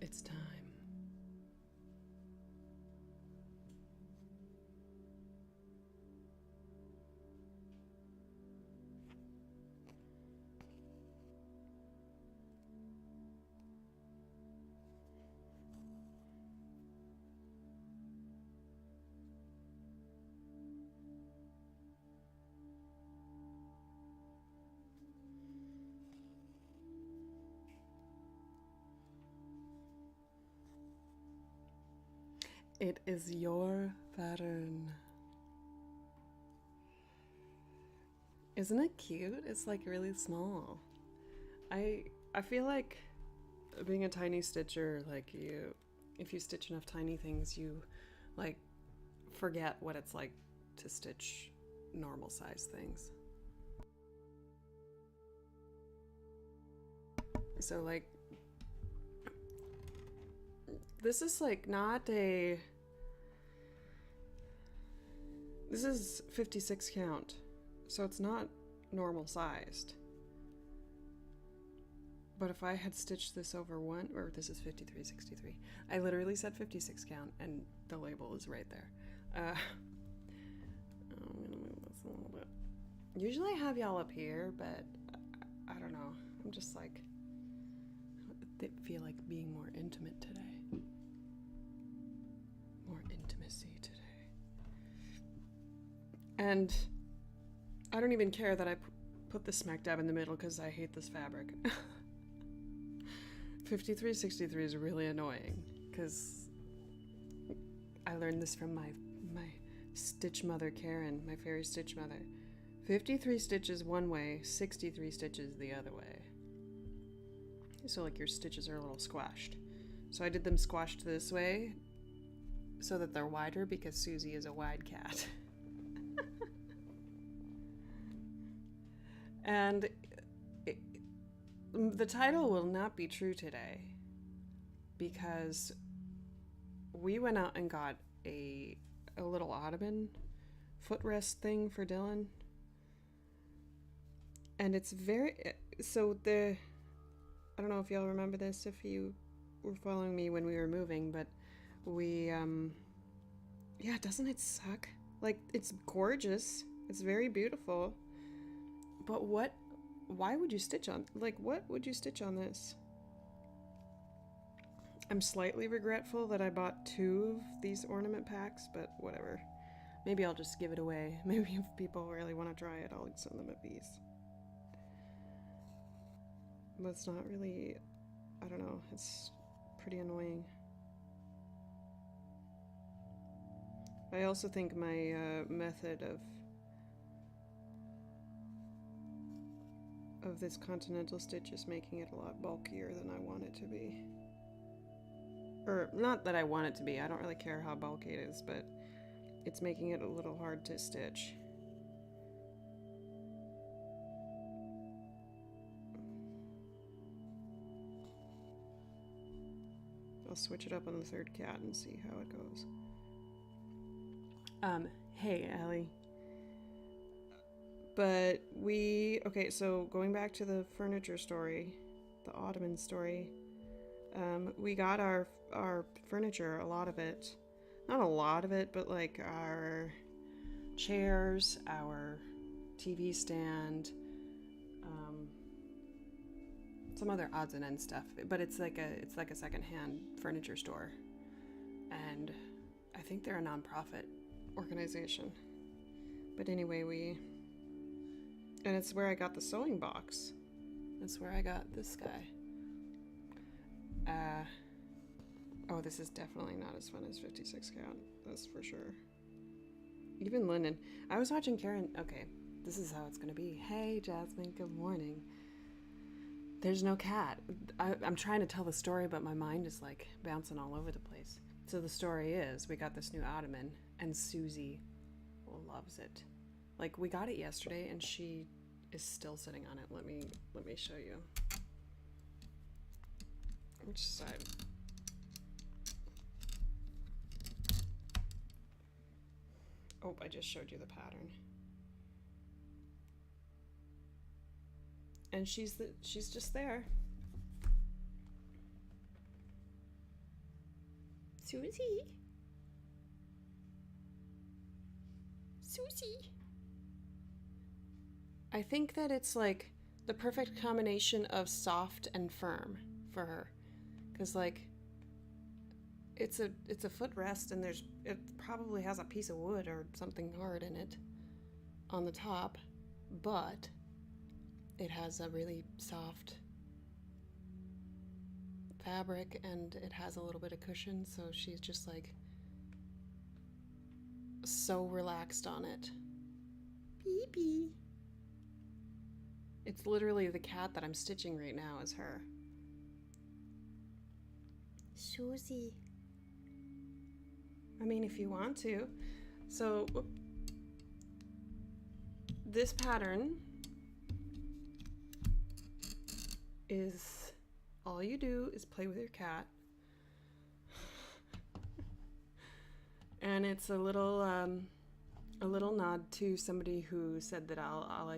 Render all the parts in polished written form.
It's time. It is your pattern. Isn't it cute? It's like really small. I feel like being a tiny stitcher, like if you stitch enough tiny things, you like forget what it's like to stitch normal size things. So like this is like not a, this is 56 count, so it's not normal sized. But if I had stitched this over one, or this is 53.63, I literally said 56 count and the label is right there. I'm gonna move this a little bit. Usually I have y'all up here, but I don't know. I'm just like, I feel like being more intimate today. More intimacy today. And I don't even care that I put this smack dab in the middle because I hate this fabric. 53.63 is really annoying because I learned this from my stitch mother Karen, my fairy stitch mother. 53 stitches one way, 63 stitches the other way. So like your stitches are a little squashed. So I did them squashed this way so that they're wider because Susie is a wide cat. And the title will not be true today because we went out and got a little ottoman footrest thing for Dylan. And it's very, so I don't know if y'all remember this, if you were following me when we were moving, but we, yeah, doesn't it suck? Like, it's gorgeous. It's very beautiful. But why would you stitch on, like, what would you stitch on this? I'm slightly regretful that I bought 2 of these ornament packs, but whatever. Maybe I'll just give it away. Maybe if people really want to try it, I'll send them a piece. But it's not really, I don't know, it's pretty annoying. I also think my method of this continental stitch is making it a lot bulkier than I want it to be. Or, not that I want it to be, I don't really care how bulky it is, but it's making it a little hard to stitch. I'll switch it up on the third cat and see how it goes. Hey, Allie. But okay, so going back to the furniture story, the ottoman story, we got our furniture, a lot of it. Not a lot of it, but like our chairs, our TV stand, some other odds and ends stuff. But it's like a secondhand furniture store, and I think they're a nonprofit organization. But anyway, and it's where I got the sewing box. That's where I got this guy. Oh, this is definitely not as fun as 56 count. That's for sure. Even linen. I was watching Karen. Okay, this is how it's gonna be. Hey, Jasmine, good morning. There's no cat. I'm trying to tell the story, but my mind is like bouncing all over the place. So the story is, we got this new ottoman, and Susie loves it. Like, we got it yesterday, and she is still sitting on it. Let me show you. Which side? Oh, I just showed you the pattern. And she's just there. Susie. Susie. I think that it's like the perfect combination of soft and firm for her. Because like it's a footrest and it probably has a piece of wood or something hard in it on the top, but it has a really soft fabric and it has a little bit of cushion, so she's just like so relaxed on it. Pee-pee. It's literally the cat that I'm stitching right now is her. Susie. I mean, if you want to. So, this pattern is all you do is play with your cat. And it's a little nod to somebody who said that all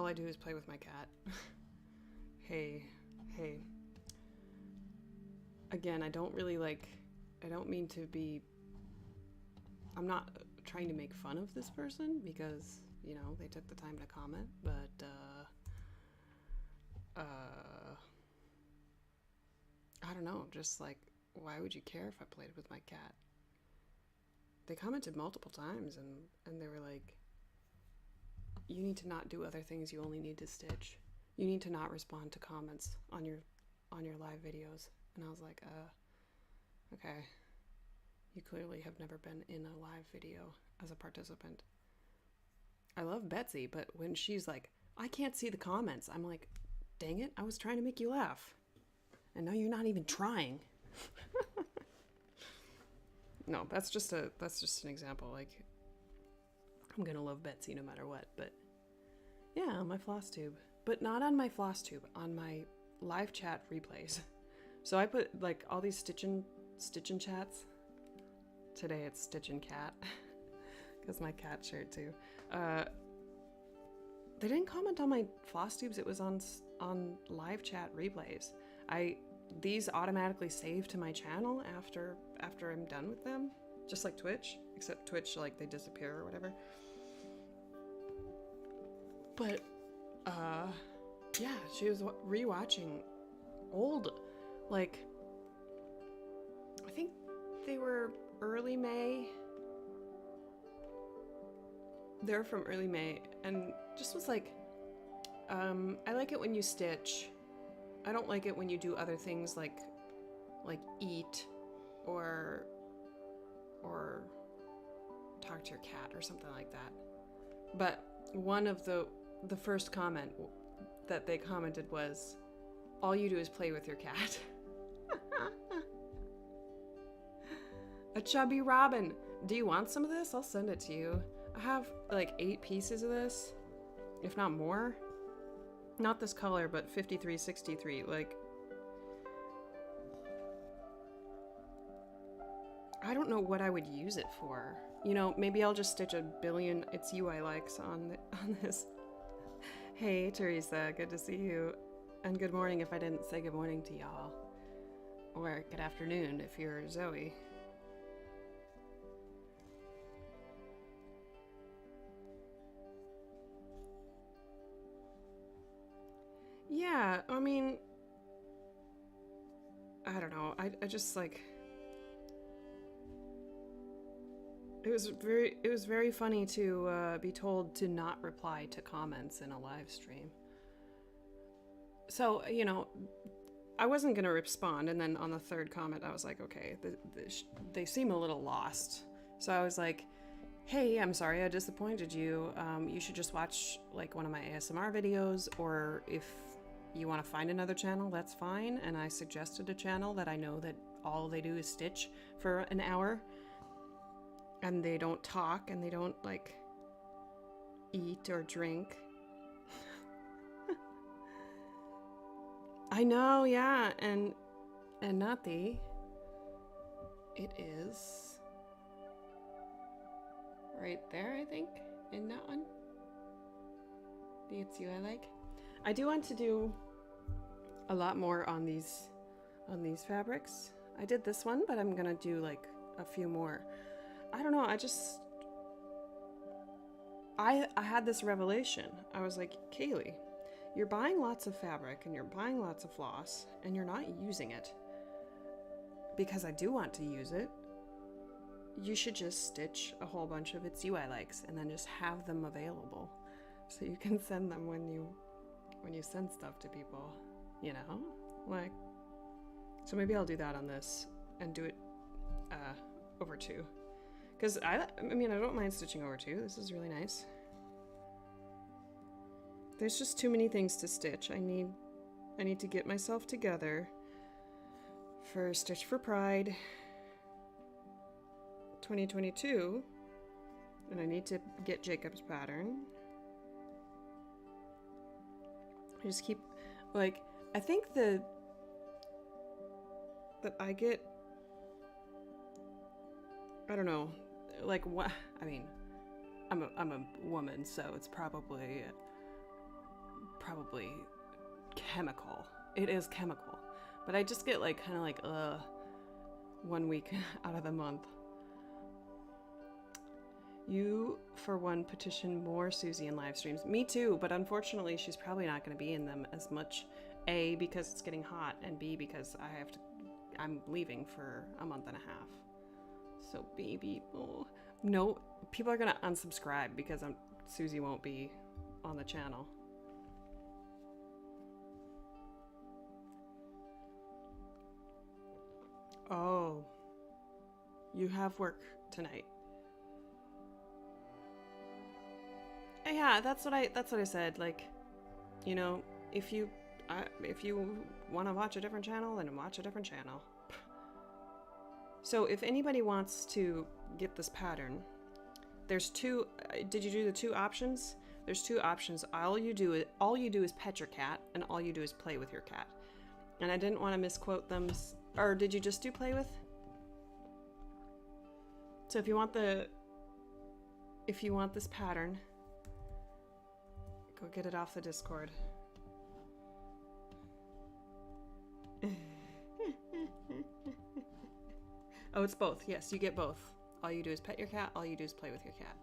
I do is play with my cat. Hey. Again, I don't mean to be, I'm not trying to make fun of this person because, you know, they took the time to comment, but, I don't know, just like, why would you care if I played with my cat? They commented multiple times and they were like, you need to not do other things, you only need to stitch. You need to not respond to comments on your live videos. And I was like, okay. You clearly have never been in a live video as a participant. I love Betsy, but when she's like, I can't see the comments, I'm like, dang it, I was trying to make you laugh. And now you're not even trying. No, that's just an example. Like, I'm gonna love Betsy no matter what, but yeah, on my floss tube. But not on my floss tube, on my live chat replays. So I put like all these stitchin' chats. Today it's stitchin' cat, because my cat shared too. They didn't comment on my floss tubes. It was on live chat replays. These automatically save to my channel after I'm done with them, just like Twitch, except Twitch, like, they disappear or whatever. But yeah, she was rewatching old, like, I think they were early May. They're from early May, and just was like, I like it when you stitch. I don't like it when you do other things like eat or talk to your cat or something like that. But one of the first comment that they commented was, all you do is play with your cat. A chubby robin. Do you want some of this? I'll send it to you. I have like 8 pieces of this, if not more. Not this color, but 5363. Like, I don't know what I would use it for. You know, maybe I'll just stitch a billion It's You I Likes on this. Hey, Teresa, good to see you. And good morning if I didn't say good morning to y'all. Or good afternoon if you're Zoe. Yeah, I mean, I don't know. I just like, it was very funny to be told to not reply to comments in a live stream. So, you know, I wasn't gonna respond, and then on the third comment I was like, okay, they seem a little lost. So I was like, hey, I'm sorry I disappointed you. You should just watch like one of my ASMR videos, or if you want to find another channel, that's fine. And I suggested a channel that I know that all they do is stitch for an hour, and they don't talk, and they don't like eat or drink. I know, yeah, and not the. It is right there, I think, in that one. The It's You I Like. I do want to do a lot more on these fabrics. I did this one, but I'm gonna do like a few more. I don't know, I had this revelation. I was like, Kaylee, you're buying lots of fabric and you're buying lots of floss and you're not using it. Because I do want to use it. You should just stitch a whole bunch of its UI likes and then just have them available so you can send them when you send stuff to people, you know? Like, so maybe I'll do that on this and do it over two. Because I mean, I don't mind stitching over two. This is really nice. There's just too many things to stitch. I need to get myself together for Stitch for Pride 2022, and I need to get Jacob's pattern. I just keep, like, I think that I get, I don't know, like, what, I mean, I'm a woman, so it's probably chemical. It is chemical. But I just get like kind of like 1 week out of the month. You, for one, petition more Susie in live streams. Me too, but unfortunately she's probably not going to be in them as much. A, because it's getting hot, and B, because I'm leaving for a month and a half. So baby, oh. No, people are going to unsubscribe because Susie won't be on the channel. Oh, you have work tonight. Yeah, that's what I said. Like, you know, if you want to watch a different channel, then watch a different channel. So if anybody wants to get this pattern, there's two. Did you do the two options? There's two options. All you do is pet your cat, and all you do is play with your cat. And I didn't want to misquote them. Or did you just do play with? So if you want this pattern, go get it off the Discord. Oh, it's both. Yes, you get both. All you do is pet your cat, all you do is play with your cat.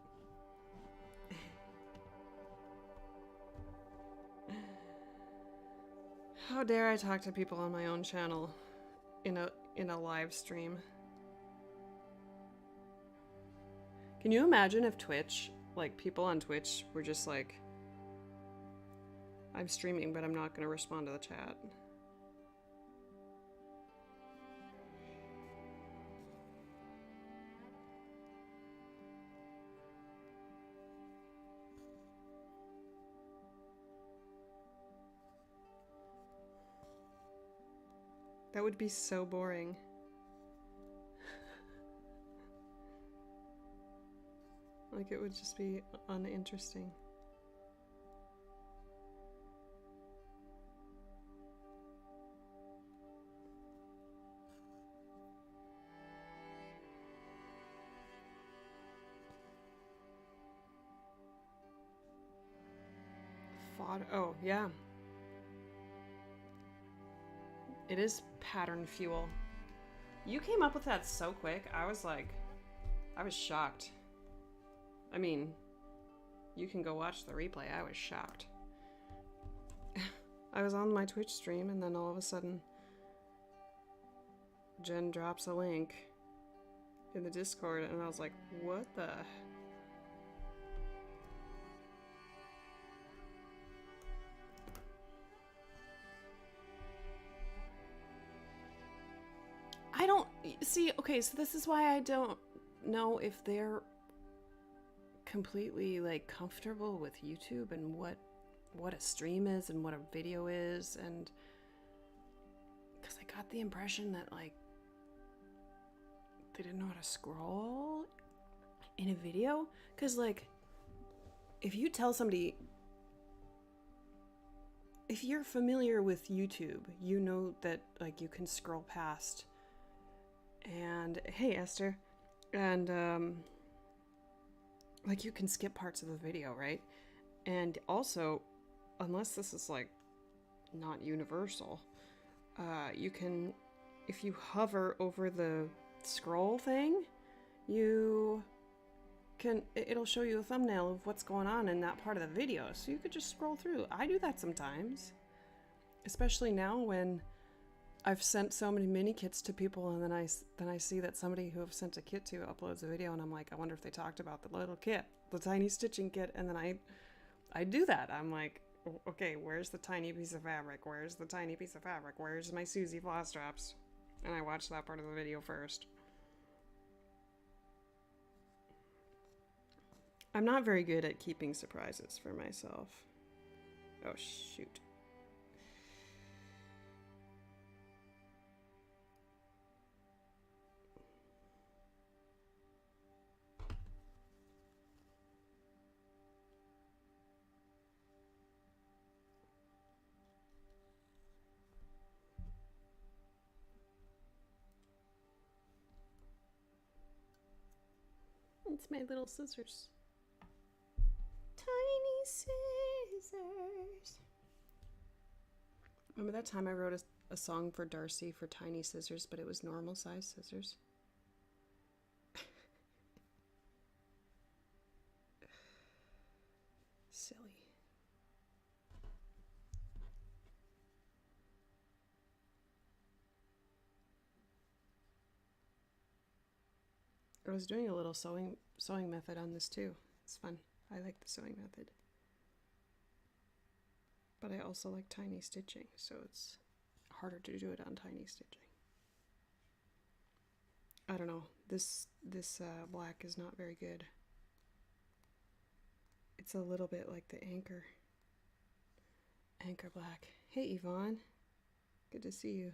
How dare I talk to people on my own channel in a live stream? Can you imagine if Twitch, like people on Twitch were just like, I'm streaming, but I'm not going to respond to the chat. That would be so boring. Like, it would just be uninteresting. Oh, yeah. It is pattern fuel. You came up with that so quick. I was shocked. I mean, you can go watch the replay. I was shocked. I was on my Twitch stream, and then all of a sudden, Jen drops a link in the Discord, and I was like, what the... I don't... See, okay, so this is why I don't know if they're completely, like, comfortable with YouTube and what a stream is and what a video is, and... Because I got the impression that, like, they didn't know how to scroll in a video. Because, like, if you tell somebody... If you're familiar with YouTube, you know that, like, you can scroll past... And hey, Esther, and like you can skip parts of the video, right? And also, unless this is like not universal, you can if you hover over the scroll thing, you can, it'll show you a thumbnail of what's going on in that part of the video, so you could just scroll through. I do that sometimes, especially now when I've sent so many mini kits to people, and then I see that somebody who I've sent a kit to uploads a video, and I'm like, I wonder if they talked about the little kit, the tiny stitching kit, and then I do that. I'm like, okay, where's the tiny piece of fabric? Where's the tiny piece of fabric? Where's my Susie floss straps? And I watch that part of the video first. I'm not very good at keeping surprises for myself. Oh, shoot. It's my little scissors. Tiny scissors. Remember that time I wrote a song for Darcy for tiny scissors, but it was normal size scissors? Silly. I was doing a little sewing method on this too. It's fun. I like the sewing method. But I also like tiny stitching, so it's harder to do it on tiny stitching. I don't know. This black is not very good. It's a little bit like the anchor black. Hey Yvonne, good to see you.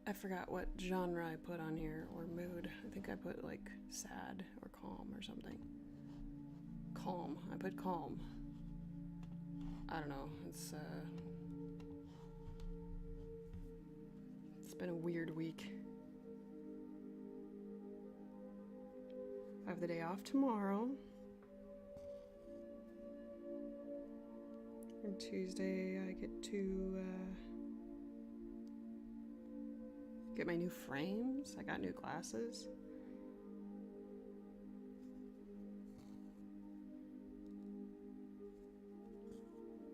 I forgot what genre I put on here, or mood. I think I put like sad or calm or something. Calm. I put calm. I don't know. It's been a weird week. I have the day off tomorrow. And Tuesday I get to get my new frames. I got new glasses.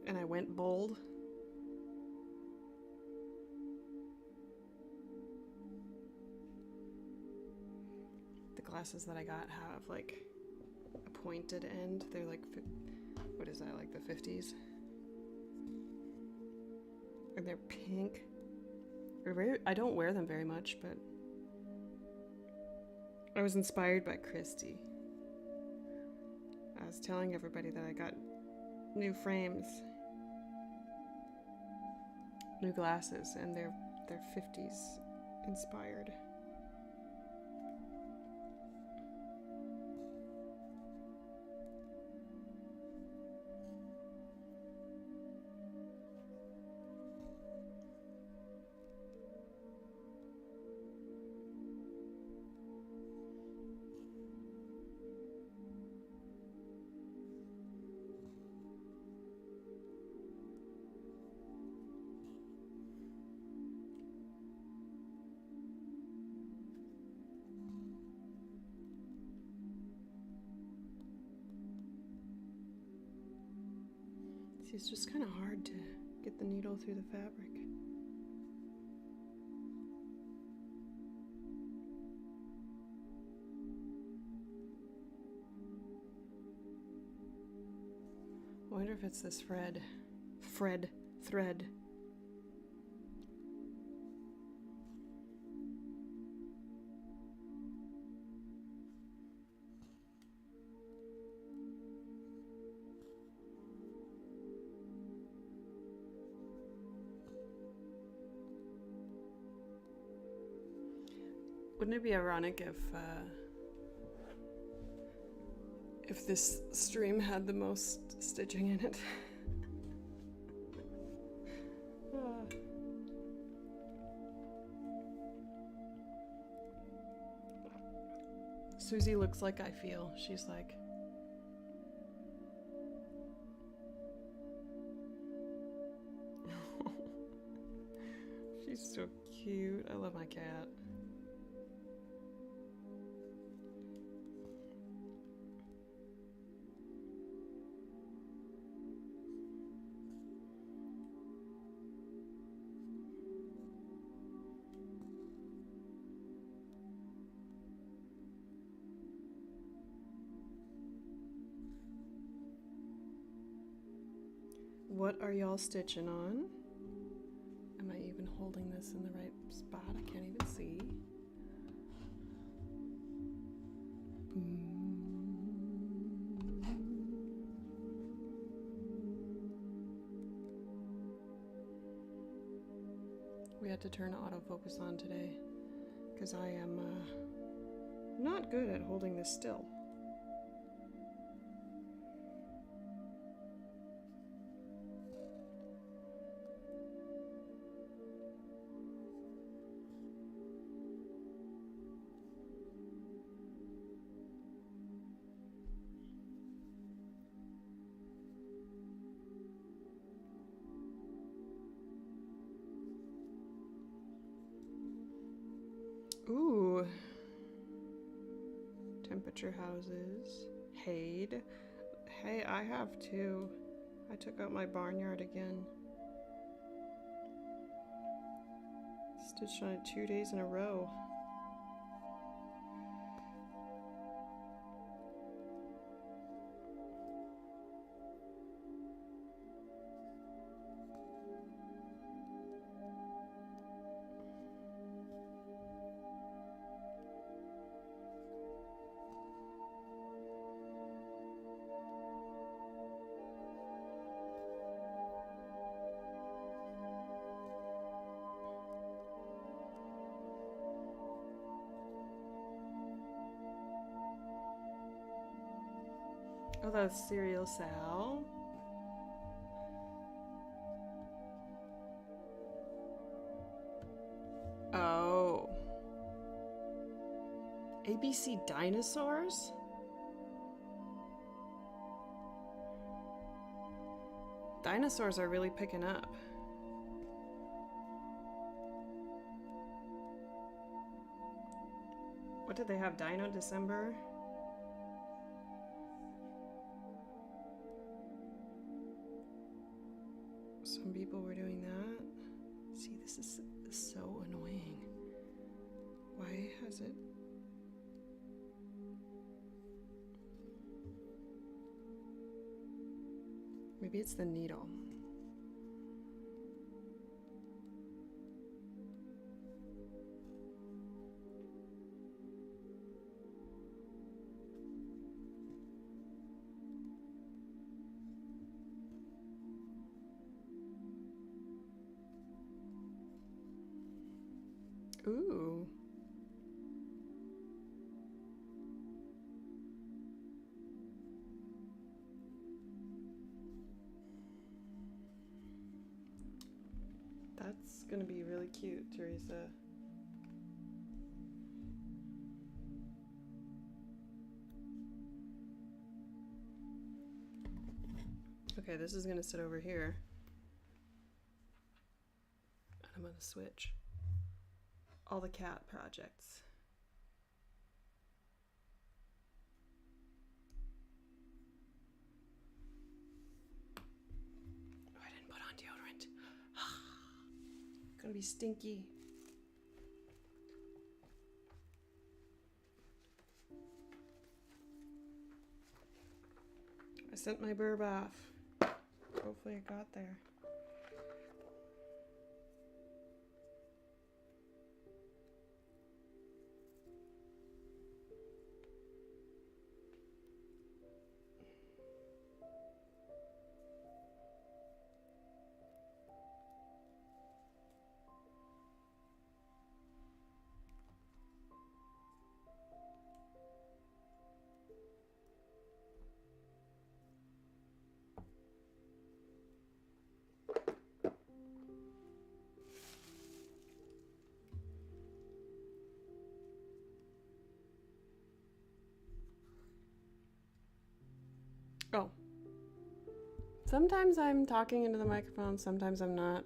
And I went bold. The glasses that I got have like a pointed end. They're like, what is that, like the 50s? And they're pink. I don't wear them very much, but I was inspired by Christy. I was telling everybody that I got new frames, new glasses, and they're 50s inspired. See, it's just kind of hard to get the needle through the fabric. I wonder if it's this thread. Wouldn't it be ironic if this stream had the most stitching in it? Susie looks like I feel. She's like, He's so cute. I love my cat. What are y'all stitching on? Am I even holding this in the right spot? I can't even see. We had to turn autofocus on today because I am not good at holding this still. Ooh. Temperature houses. Hayed. Hey, I have too. I took out my barnyard again. Stitched on it 2 days in a row. Oh, that's Cereal Sal. Oh. ABC Dinosaurs? Dinosaurs are really picking up. What did they have? Dino December? Some people were doing that. See, this is so annoying. Why has it... Maybe it's the needle. Ooh. That's gonna be really cute, Teresa. Okay, this is gonna sit over here. And I'm gonna switch all the cat projects. Oh, I didn't put on deodorant. Gonna be stinky. I sent my burb off. Hopefully it got there. Oh. Sometimes I'm talking into the microphone, sometimes I'm not.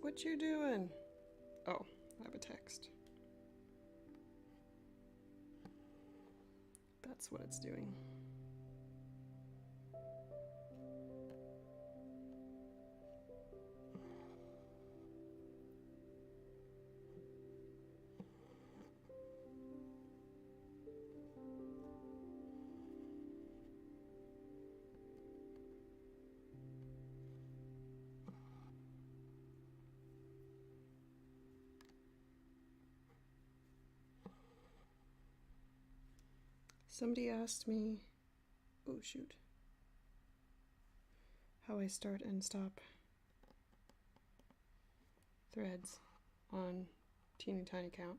what you doing? Oh, I have a text. That's what it's doing. Somebody asked me, oh shoot, how I start and stop threads on teeny tiny count.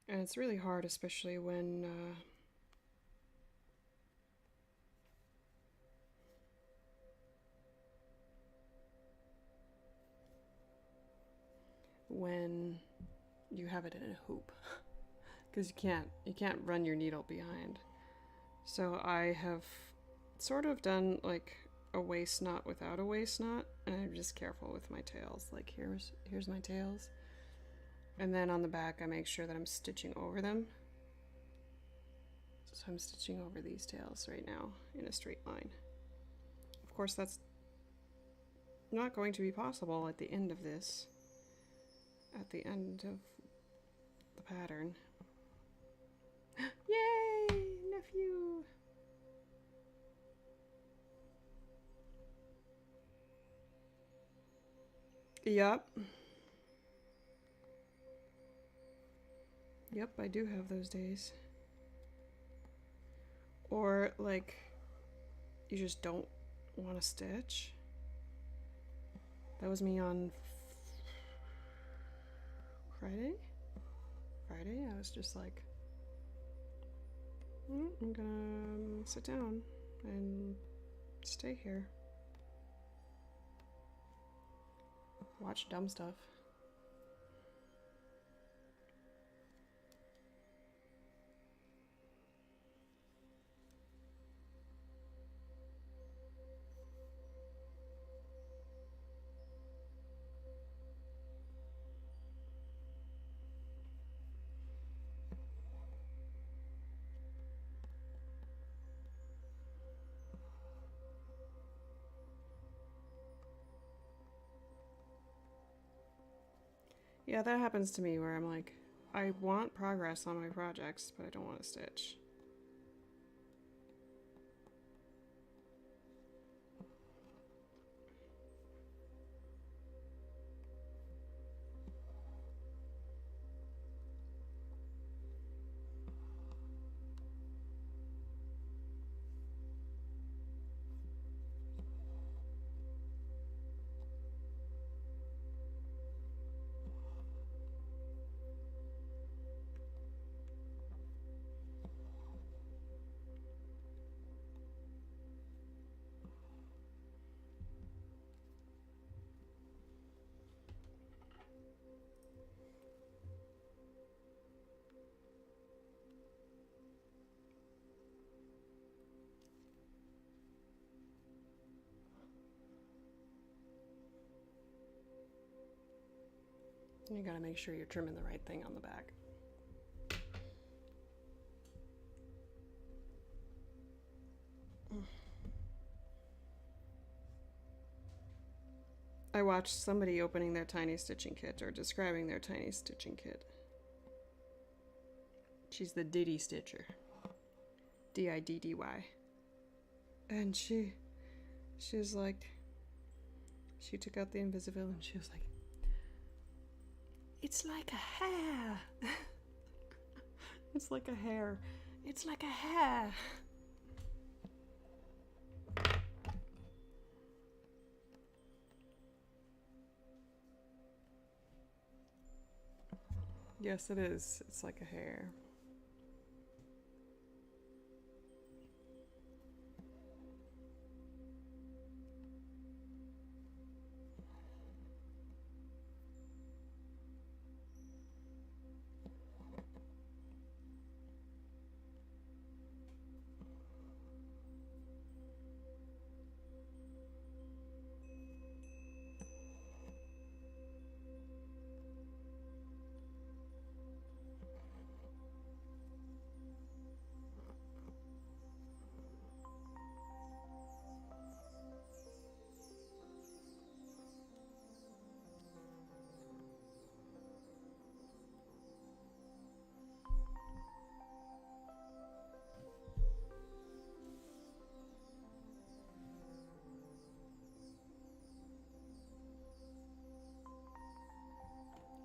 And it's really hard, especially when you have it in a hoop. Because you can't run your needle behind. So I have sort of done like a waist knot without a waist knot, and I'm just careful with my tails. Like here's my tails, and then on the back I make sure that I'm stitching over them. So I'm stitching over these tails right now in a straight line. Of course, that's not going to be possible at the end of this, at the end of the pattern. Yay, nephew! Yep. Yep, I do have those days. Or, like, you just don't want to stitch. That was me on Friday? I was just like, I'm gonna sit down and stay here. Watch dumb stuff. Yeah, that happens to me where I'm like, I want progress on my projects, but I don't want to stitch. You gotta make sure you're trimming the right thing on the back. I watched somebody opening their tiny stitching kit or describing their tiny stitching kit. She's the Diddy Stitcher. D-I-D-D-Y. And she's like, she took out the Invisibility and she was like, it's like a hair. It's like a hair. It's like a hair. Yes, it is. It's like a hair.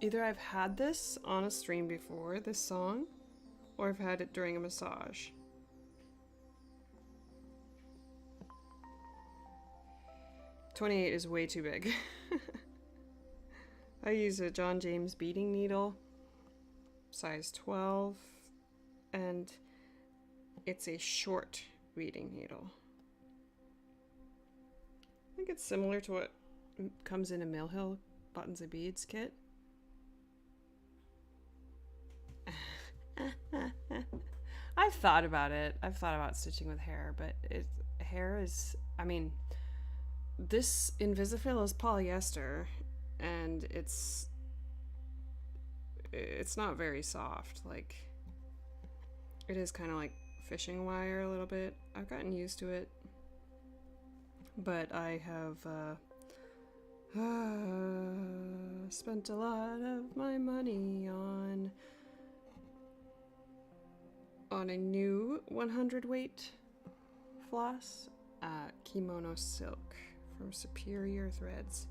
Either I've had this on a stream before, this song, or I've had it during a massage. $28 is way too big. I use a John James beading needle, size 12, and it's a short beading needle. I think it's similar to what comes in a Mill Hill Buttons and Beads kit. I've thought about it. I've thought about stitching with hair, but hair is, I mean, this Invisible is polyester, and it's not very soft. Like, it is kind of like fishing wire a little bit. I've gotten used to it, but I have spent a lot of my money on a new 100 weight floss, kimono silk from Superior Threads,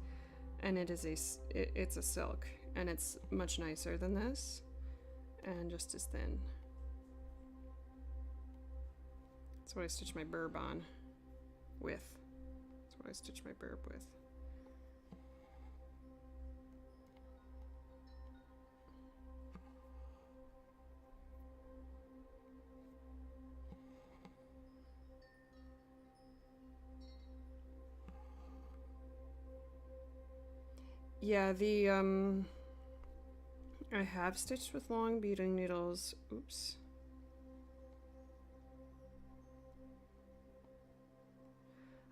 and it's a silk, and it's much nicer than this and just as thin. That's what I stitch my burb on with. That's what I stitch my burb with. Yeah, I have stitched with long beading needles. Oops.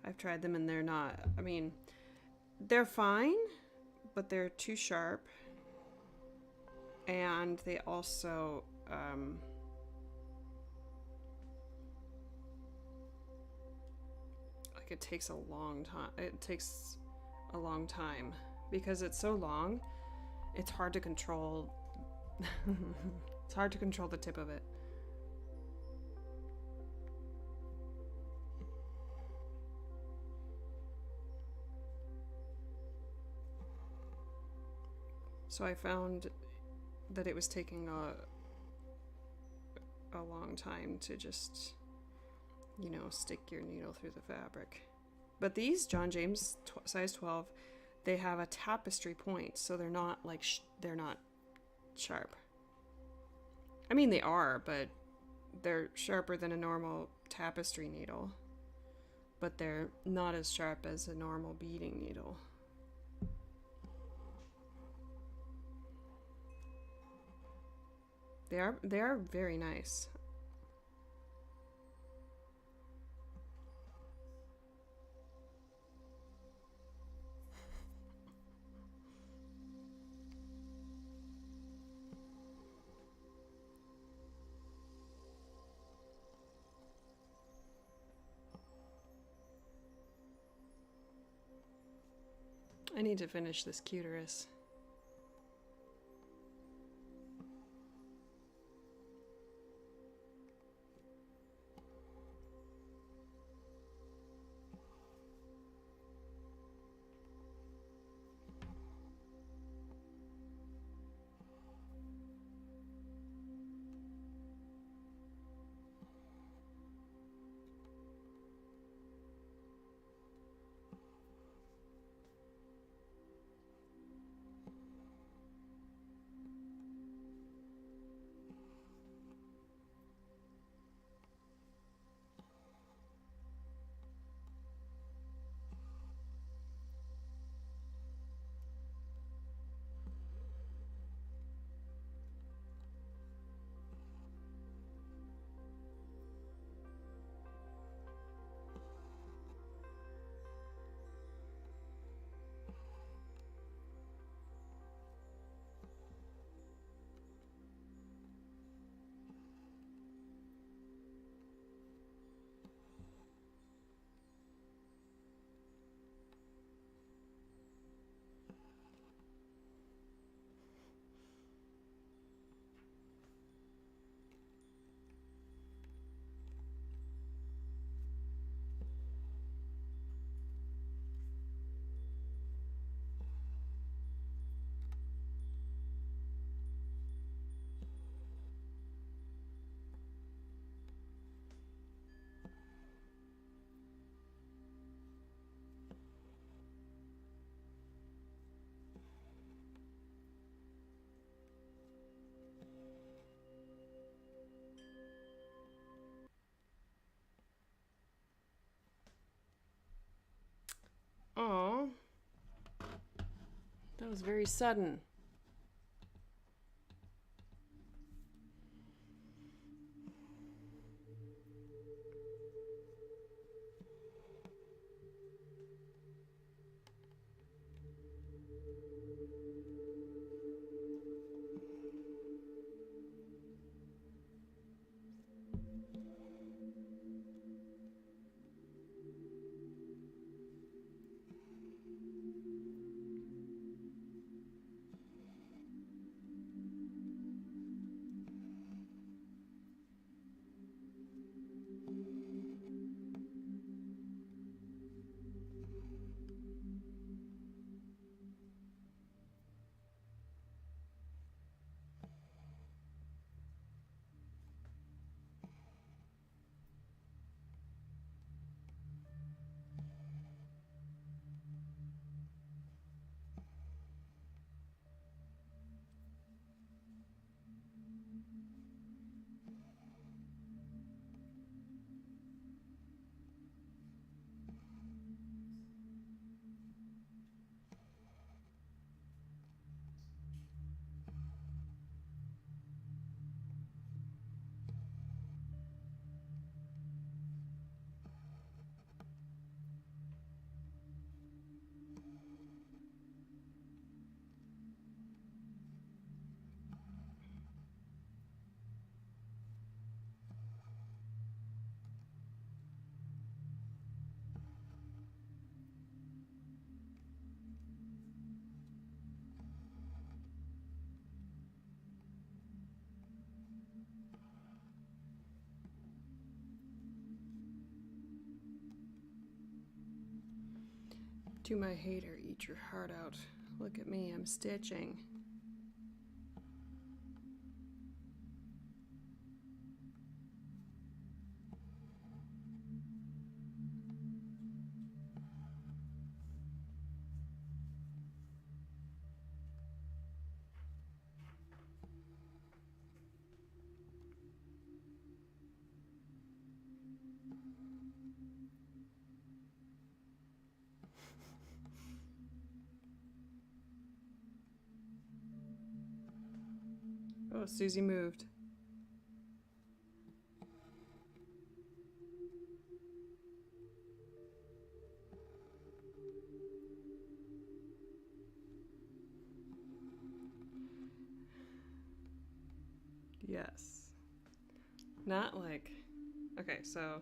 I've tried them and they're not, I mean, they're fine, but they're too sharp. And they also, like, it takes a long time. It takes a long time because it's so long. It's hard to control. It's hard to control the tip of it. So I found that it was taking a long time to just, you know, stick your needle through the fabric. But these John James size 12, they have a tapestry point, so they're not like they're not sharp. I mean, they are, but they're sharper than a normal tapestry needle, but they're not as sharp as a normal beading needle. They are very nice. I need to finish this cuterus. That was very sudden. Do my hater eat your heart out. Look at me, I'm stitching. Oh, Susie moved. Yes. Not like... Okay, so...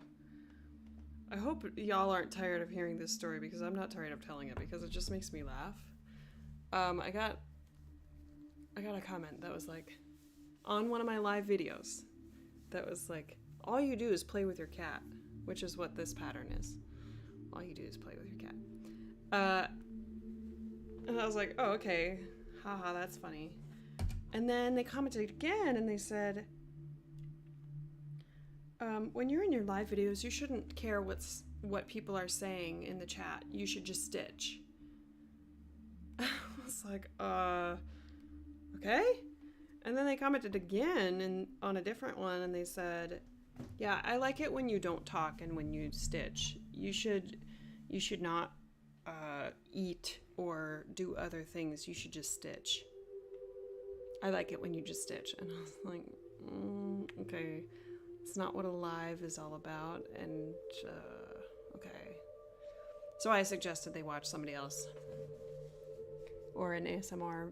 I hope y'all aren't tired of hearing this story, because I'm not tired of telling it, because it just makes me laugh. I got a comment that was like, on one of my live videos, that was like, all you do is play with your cat, which is what this pattern is. All you do is play with your cat. And I was like, oh, okay. Haha, that's funny. And then they commented again, and they said, when you're in your live videos, you shouldn't care what people are saying in the chat. You should just stitch. I was like, okay? And then they commented again and on a different one, and they said, yeah, I like it when you don't talk and when you stitch. You should not eat or do other things. You should just stitch. I like it when you just stitch. And I was like, okay. It's not what a live is all about, and okay. So I suggested they watch somebody else or an ASMR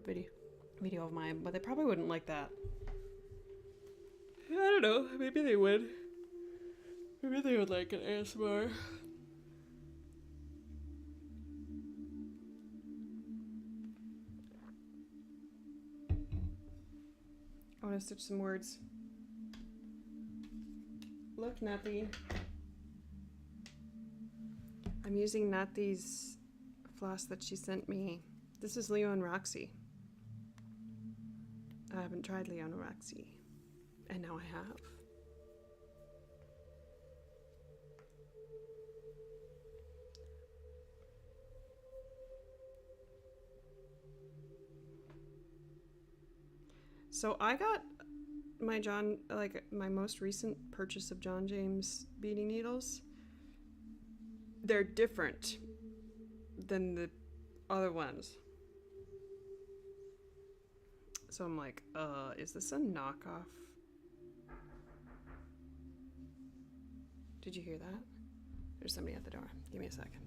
video of mine, but they probably wouldn't like that. I don't know. Maybe they would. Maybe they would like an ASMR. I want to stitch some words. Look, Natty. I'm using Natty's flask that she sent me. This is Leo and Roxy. I haven't tried Leo and Roxy, and now I have. So I got my most recent purchase of John James beading needles. They're different than the other ones. So I'm like, is this a knockoff? Did you hear that? There's somebody at the door. Give me a second.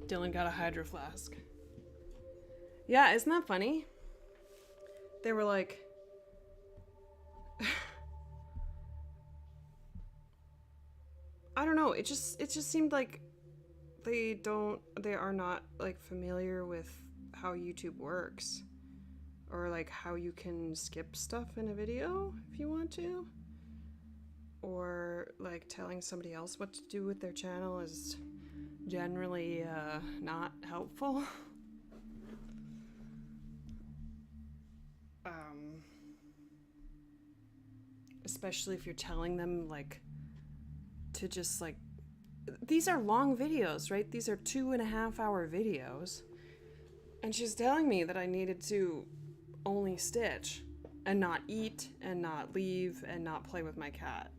Dylan got a hydro flask. Yeah, isn't that funny? They were like... I don't know, it just seemed like they are not like familiar with how YouTube works. Or like how you can skip stuff in a video if you want to. Or like telling somebody else what to do with their channel is generally not helpful. Especially if you're telling them like to just like, these are long videos, right? These are 2.5-hour videos. And she's telling me that I needed to only stitch and not eat and not leave and not play with my cat.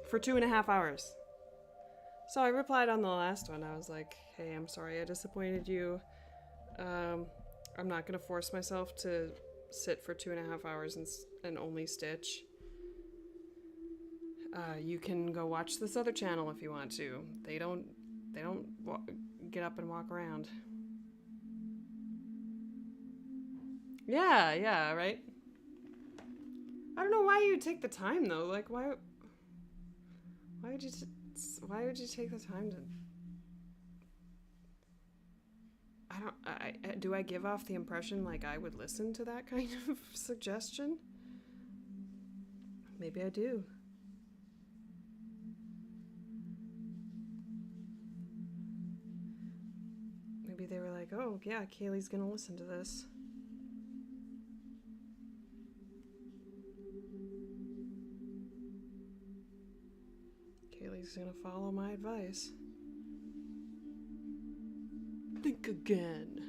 For 2.5 hours. So I replied on the last one. I was like, hey, I'm sorry I disappointed you. I'm not going to force myself to sit for 2.5 hours and only stitch. You can go watch this other channel if you want to. They don't get up and walk around. Yeah, right? I don't know why you take the time though. Like why would you take the time to... do I give off the impression like I would listen to that kind of suggestion? Maybe I do. Maybe they were like, oh yeah, Kaylee's gonna listen to this. Kaylee's gonna follow my advice. Think again.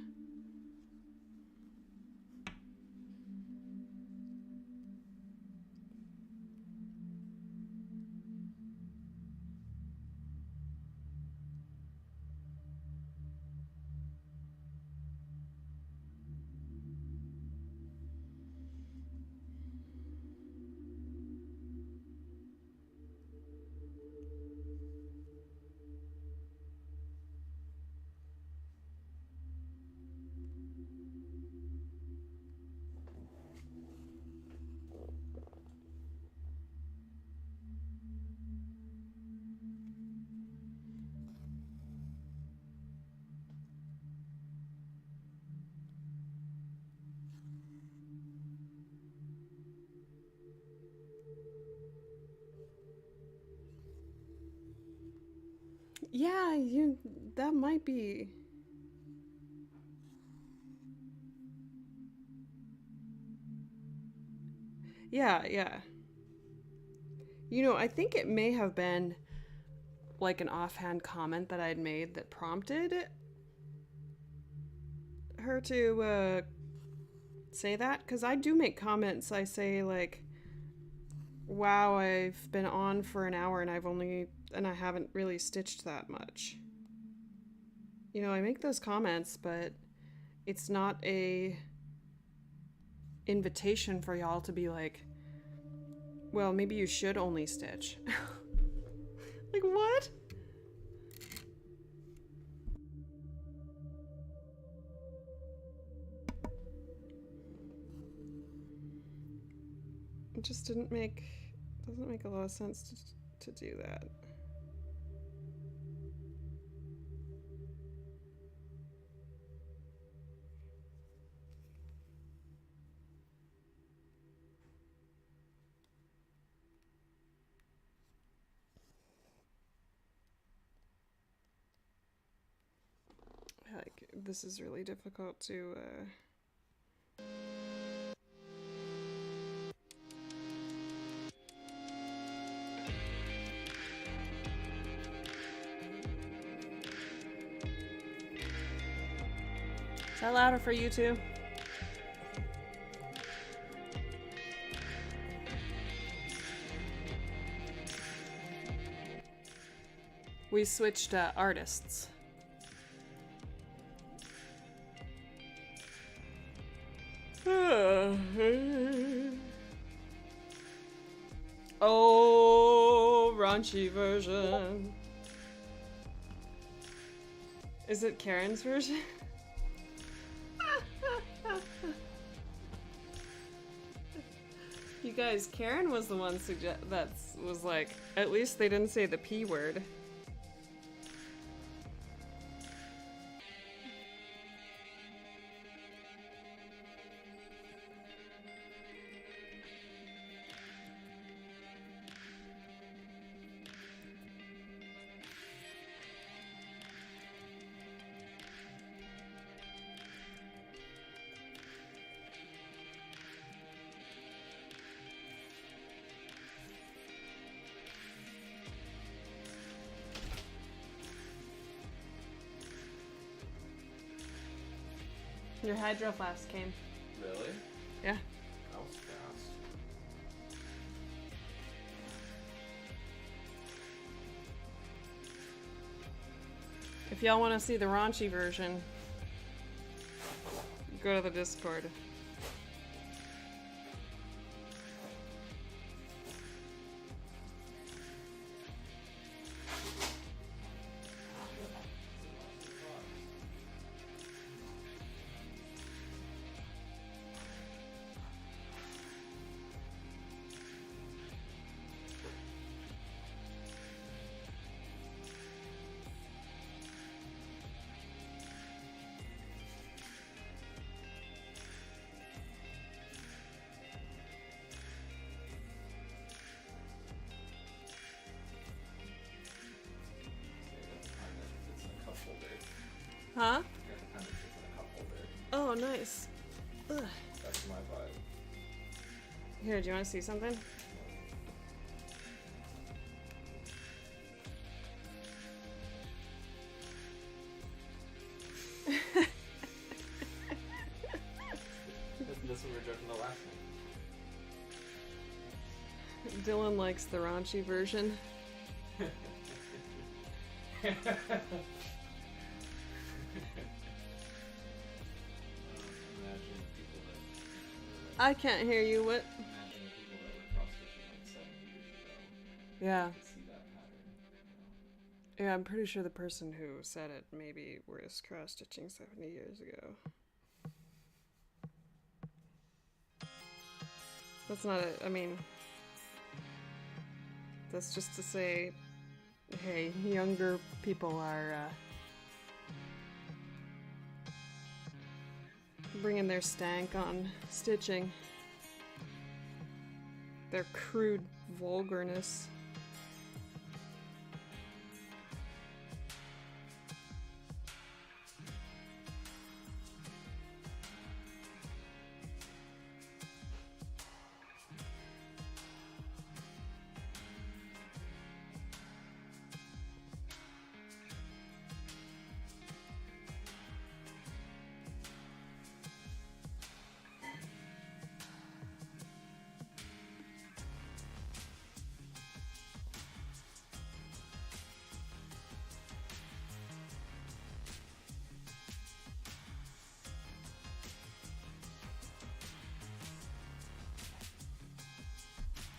Yeah, that might be... Yeah. You know, I think it may have been like an offhand comment that I'd made that prompted her to say that, because I do make comments. I say like, wow, I've been on for an hour and I haven't really stitched that much. You know, I make those comments, but it's not a invitation for y'all to be like, well, maybe you should only stitch. Like, what? It just doesn't make a lot of sense to do that. this is really difficult to Is that louder for you too? We switched artists. Oh, raunchy version. Is it Karen's version? You guys, Karen was the one that was like, at least they didn't say the P word. Your hydro flask came. Really? Yeah. That was fast. If y'all want to see the raunchy version, go to the Discord. Huh? Oh, nice. Ugh. That's my vibe. Here, do you want to see something? This is what we were joking the last one. Dylan likes the raunchy version. I can't hear you. What? Imagine people that were cross-stitching like 7 years ago. Yeah. To see that pattern. Yeah, I'm pretty sure the person who said it maybe was cross-stitching 70 years ago. That's not it. I mean, that's just to say, hey, younger people are bringing their stank on stitching. Their crude vulgarness.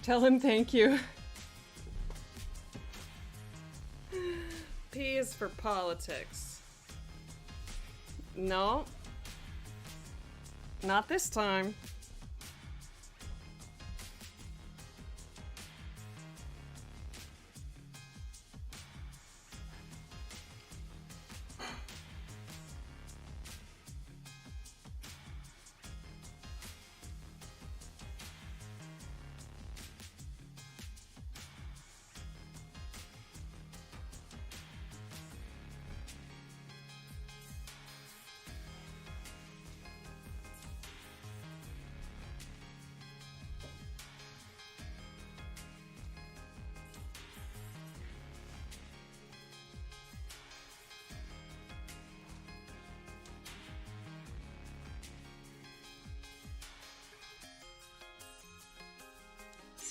Tell him thank you. P is for politics. No. Not this time.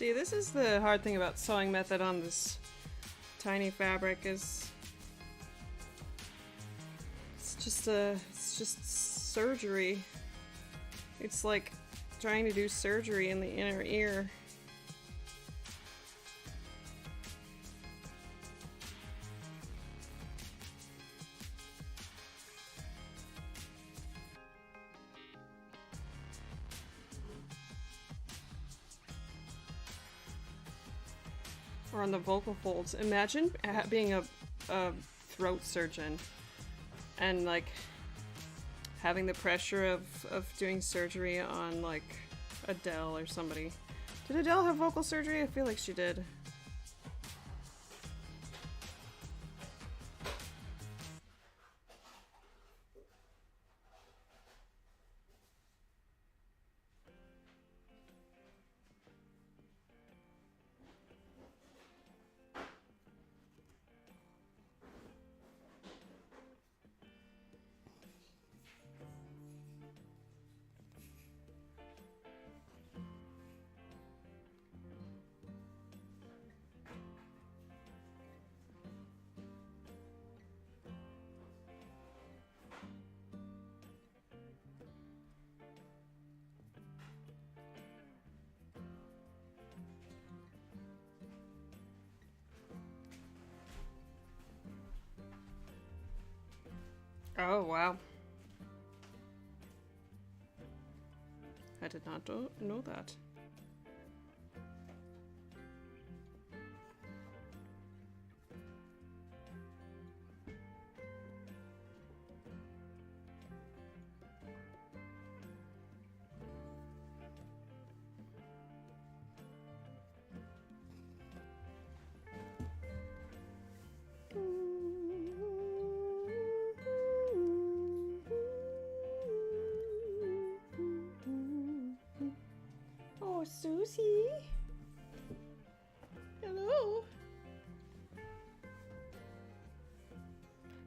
See, this is the hard thing about sewing method on this tiny fabric is it's just surgery. It's like trying to do surgery in the inner ear. Or on the vocal folds. Imagine being a throat surgeon and like having the pressure of doing surgery on like Adele or somebody. Did Adele have vocal surgery? I feel like she did. Oh, wow. I did not know that. Oh, Susie. Hello.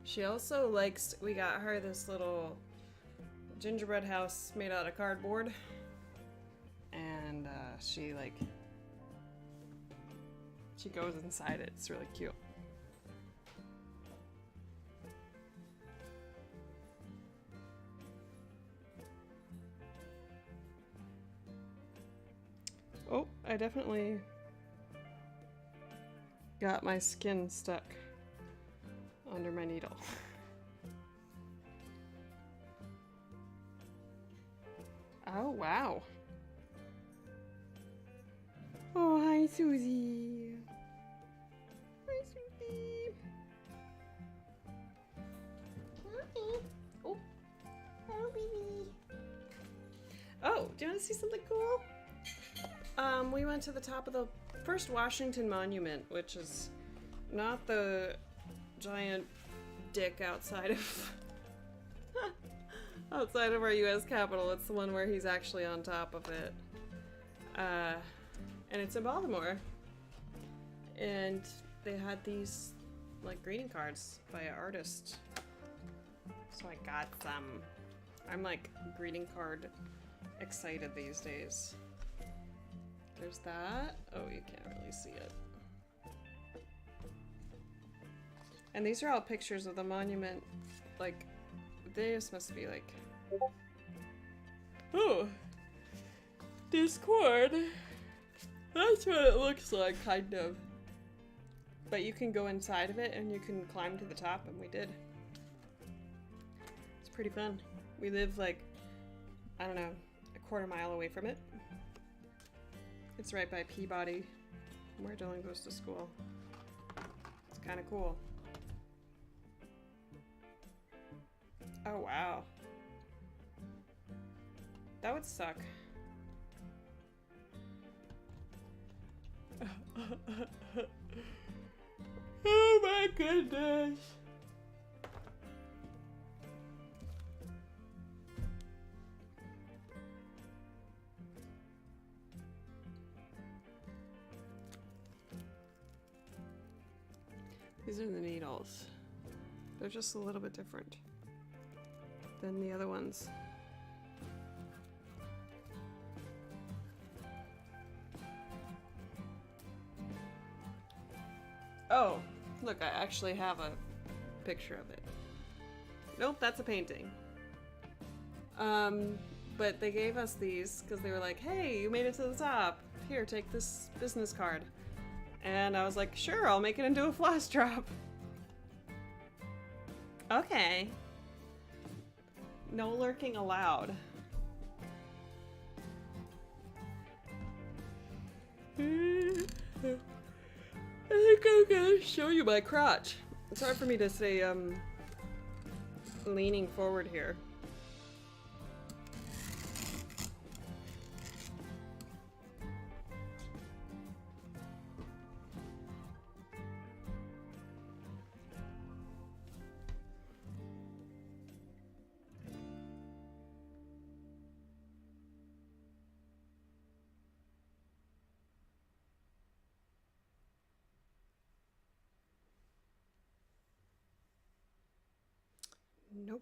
She also likes, we got her this little gingerbread house made out of cardboard. And she goes inside it. It's really cute. Oh, I definitely got my skin stuck under my needle. Oh, wow. Oh, hi, Susie. Hi, Susie. Hi. Oh, hello, baby. Oh, do you want to see something cool? We went to the top of the first Washington Monument, which is not the giant dick outside of outside of our U.S. Capitol. It's the one where he's actually on top of it. And it's in Baltimore. And they had these like greeting cards by an artist. So I got some. I'm like greeting card excited these days. There's that. Oh, you can't really see it. And these are all pictures of the monument. Like, this must be like... Oh! Discord! That's what it looks like, kind of. But you can go inside of it and you can climb to the top, and we did. It's pretty fun. We live like, I don't know, a quarter mile away from it. It's right by Peabody, where Dylan goes to school. It's kind of cool. Oh, wow. That would suck. Oh my goodness. These are the needles. They're just a little bit different than the other ones. Oh, look, I actually have a picture of it. Nope, that's a painting. But they gave us these because they were like, hey, you made it to the top. Here, take this business card. And I was like, sure, I'll make it into a flash drop. Okay. No lurking allowed. I think I'm gonna show you my crotch. It's hard for me to stay, leaning forward here. Nope.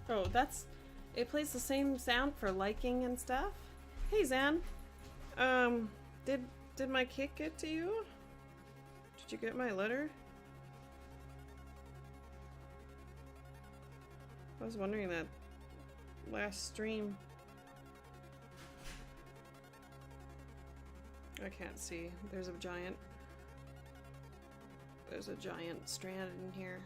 Oh, it plays the same sound for liking and stuff? Hey, Zan. Did my kick get to you? Did you get my letter? I was wondering that last stream. I can't see. There's a giant strand in here.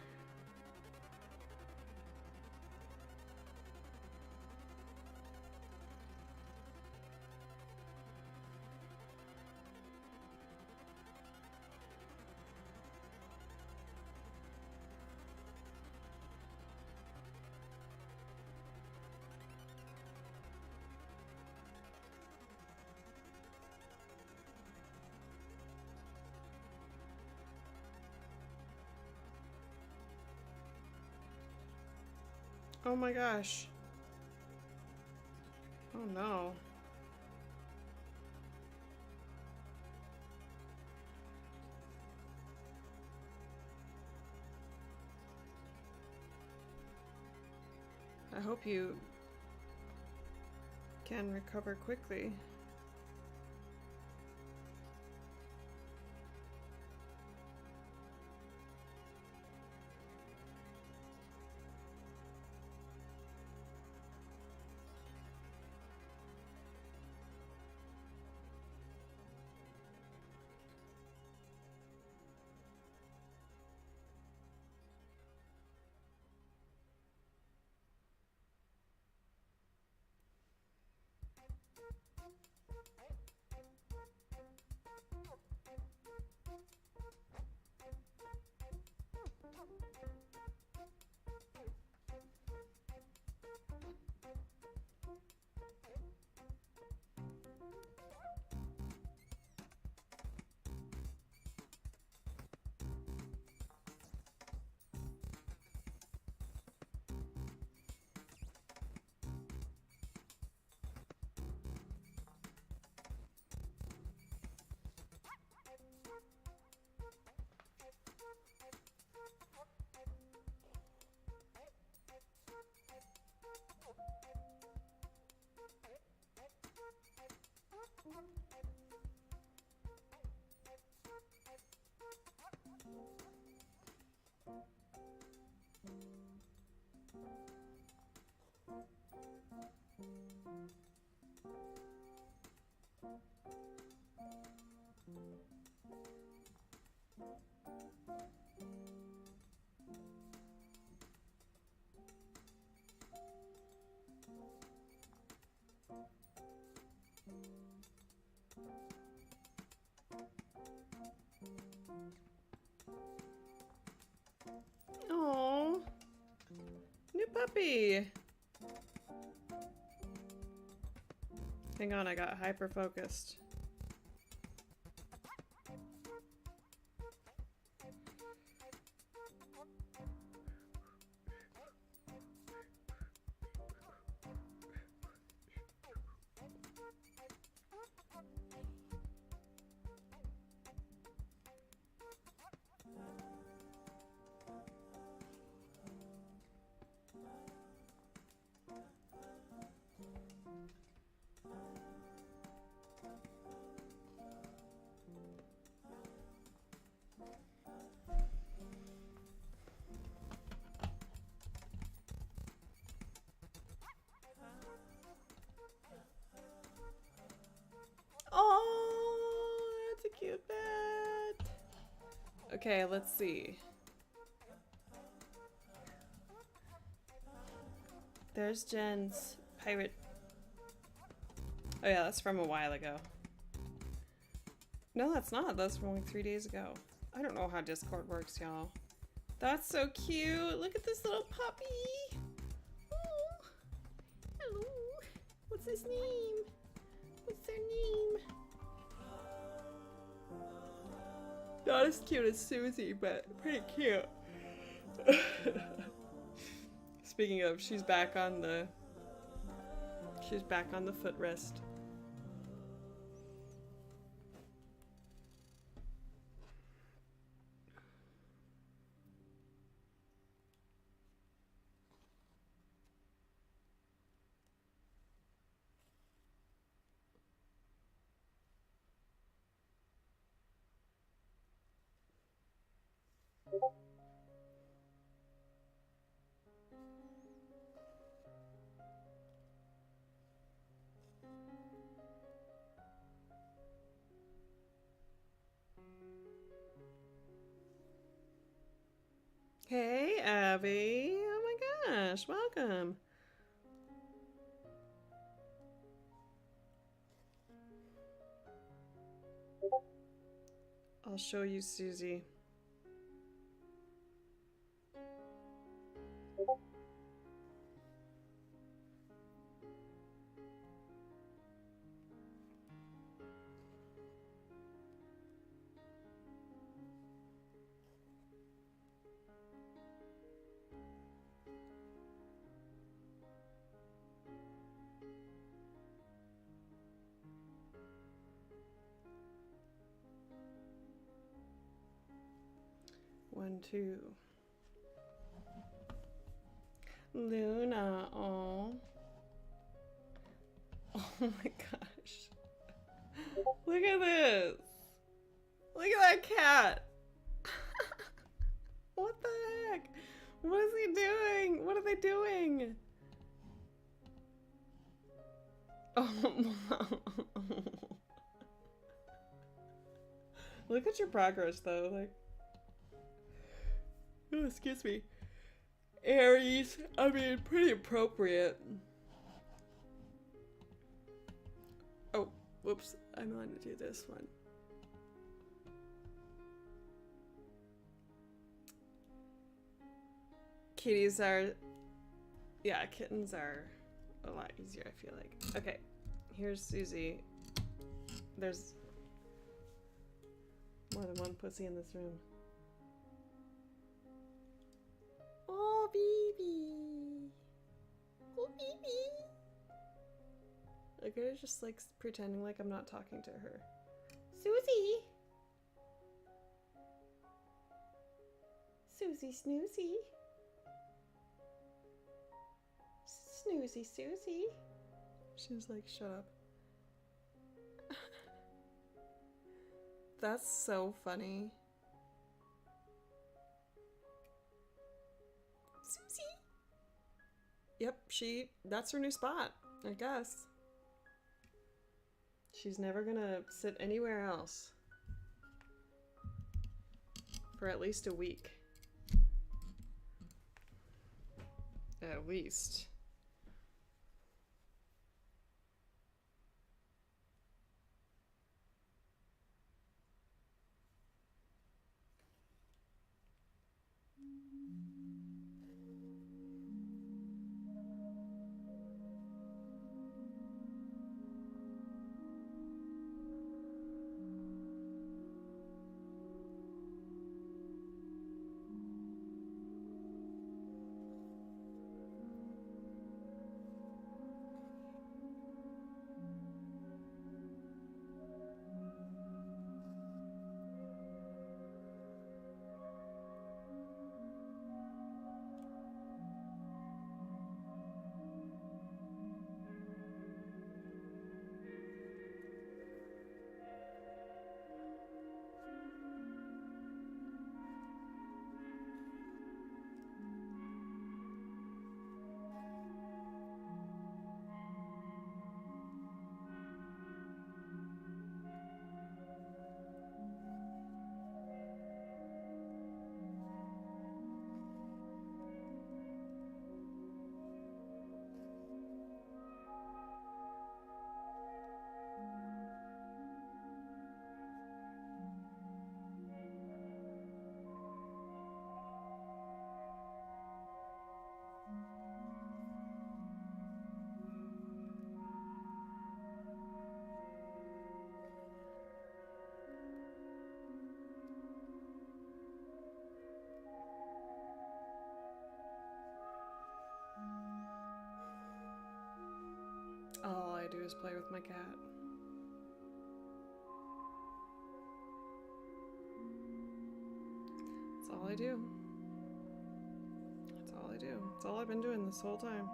Oh my gosh. Oh no. I hope you can recover quickly. puppy. Hang on, I got hyper focused. Oh, that's a cute bat. Okay, let's see. There's Jen's pirate. Oh yeah, that's from a while ago. No, that's not. That's from like 3 days ago. I don't know how Discord works, y'all. That's so cute. Look at this little puppy. Oh, hello. What's his name? What's their name? Not as cute as Susie, but pretty cute. Speaking of, she's back on the footrest. Hey, Abby. Oh my gosh, welcome. I'll show you Susie. One, two. Luna, oh. Oh my gosh. Look at this. Look at that cat. What the heck? What is he doing? What are they doing? Oh, look at your progress though, like. Oh, excuse me. Aries, I mean, pretty appropriate. Oh, whoops, I wanted to do this one. Kitties are, yeah, kittens are a lot easier, I feel like. Okay, here's Susie. There's more than one pussy in this room. Oh, baby. Oh, baby. Like, I'm just like pretending like I'm not talking to her. Susie. Susie Snoozy. Snoozy Susie. She's like, shut up. That's so funny. Susie. Yep, that's her new spot, I guess. She's never gonna sit anywhere else for at least a week. At least. All I do is play with my cat. That's all I do. That's all I do. That's all I've been doing this whole time.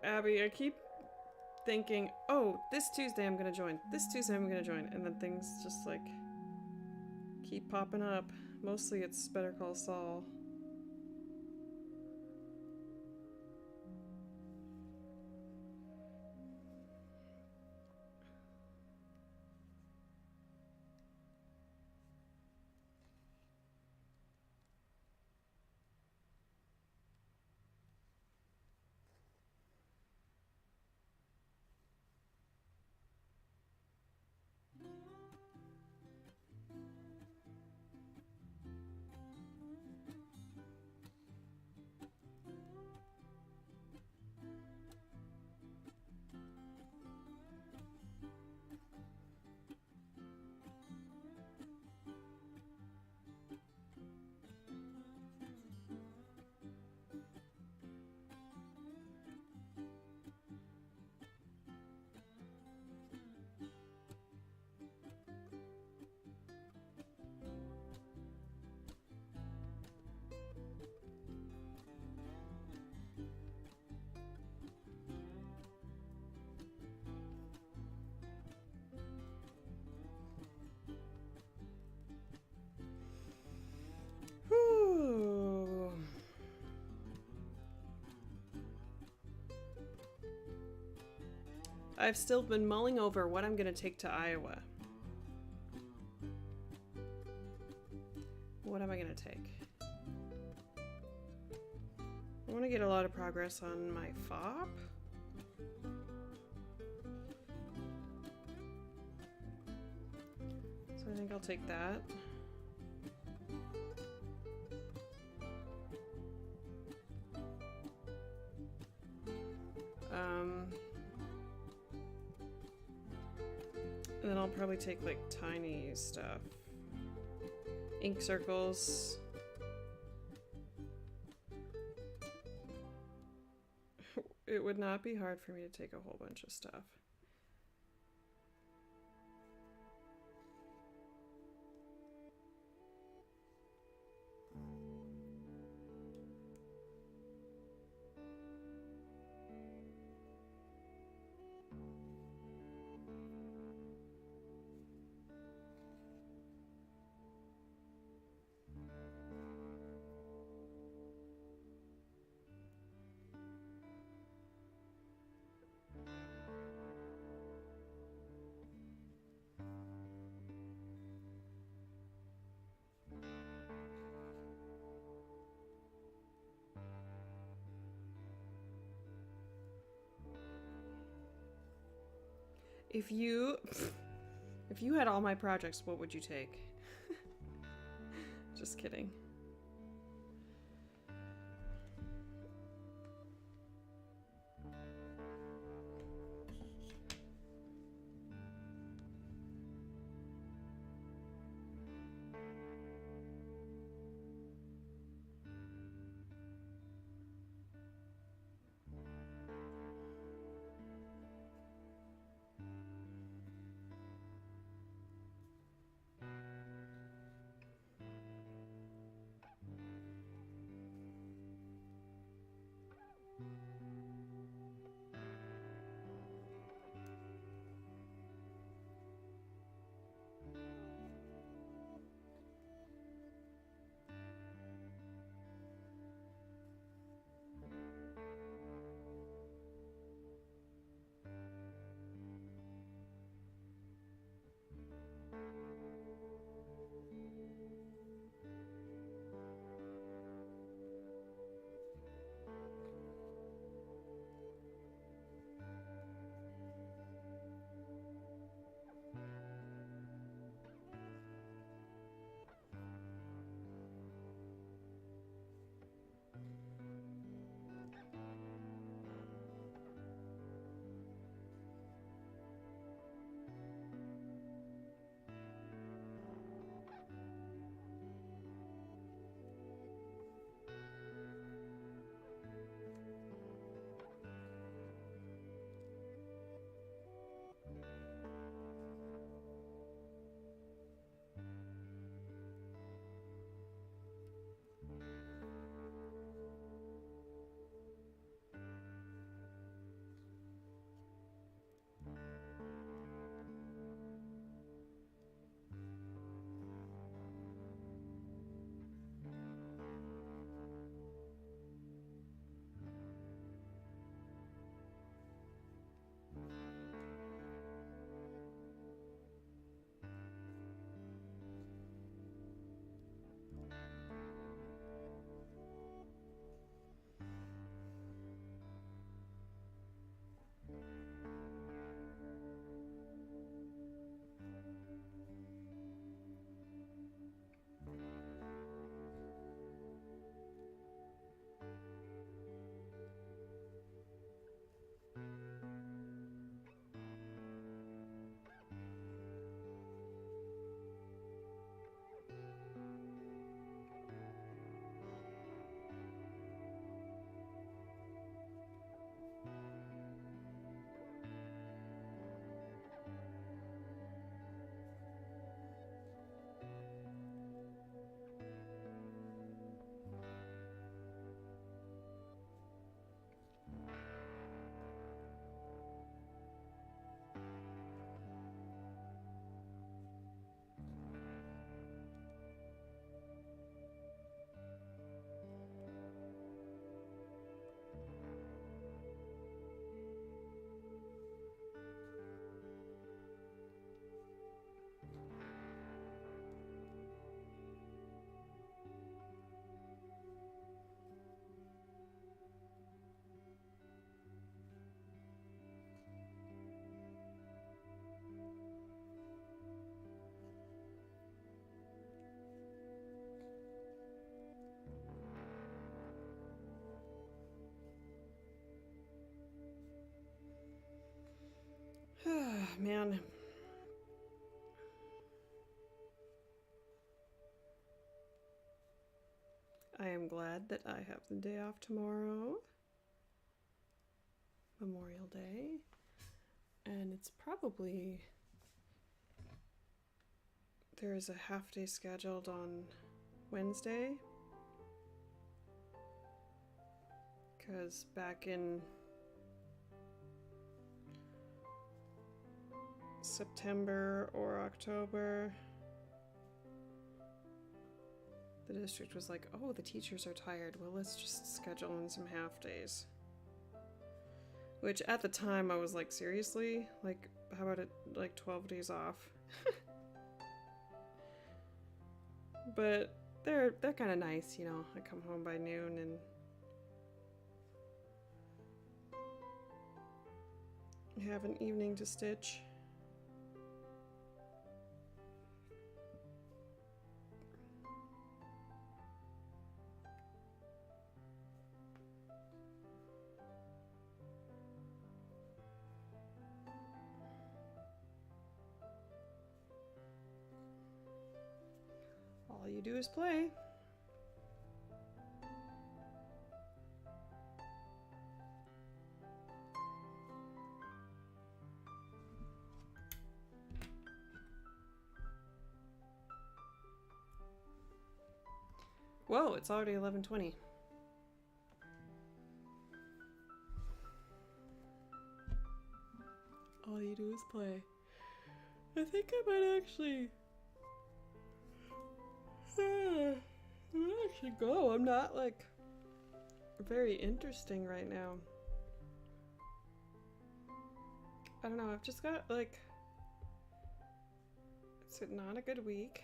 Abby, I keep thinking, oh, this Tuesday I'm gonna join. This Tuesday I'm gonna join. And then things just like keep popping up. Mostly it's Better Call Saul. Whew. I've still been mulling over what I'm gonna take to Iowa. What am I gonna take? I want to get a lot of progress on my FOP. So I think I'll take that. And then I'll probably take like tiny stuff. Ink circles. It would not be hard for me to take a whole bunch of stuff. If you had all my projects, what would you take? Just kidding. man. I am glad that I have the day off tomorrow. Memorial Day. And it's probably... There is a half day scheduled on Wednesday. Because back in September or October, the district was like, oh, the teachers are tired. Well, let's just schedule in some half days. Which at the time I was like, seriously? Like, how about it, like 12 days off? But they're kind of nice, you know. I come home by noon and have an evening to stitch. All you do is play. Whoa, it's already 11:20. All you do is play. I think I might actually... I'm gonna actually go. I'm not, like, very interesting right now. I don't know, I've just got, like... It's not a good week.